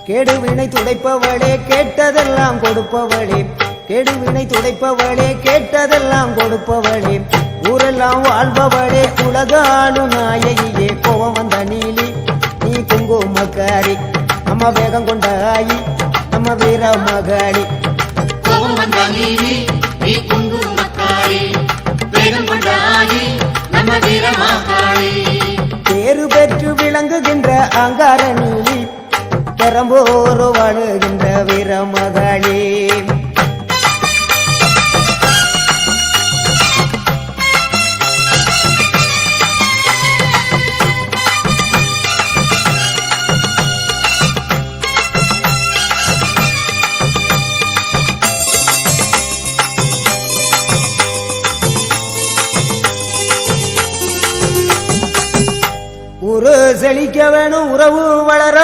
கேடுவினை துடைப்பவளே கேட்டதெல்லாம் கொடுப்பவளே, கேடுவினை துடைப்பவளே கேட்டதெல்லாம் கொடுப்பவளே, ஊரெல்லாம் வாழ்பவளே உலகாளும் நாயகியே, கோவம் வந்த நீலி நீ குங்குமக்காரி, நம்ம வேகம் கொண்ட ஆயி நம்ம வீர மகாளி. கோவம் வந்த நீலி நீ குங்குமக்காரி, வேகம் கொண்ட ஆயி நம்ம வீர மகாளி. பேரு பெற்று விளங்குகின்ற அங்கார நீலி, பெரம்போரு வாழுகின்ற வீர மகாளி. ஊரு செழிக்க வேணும், உறவு வளர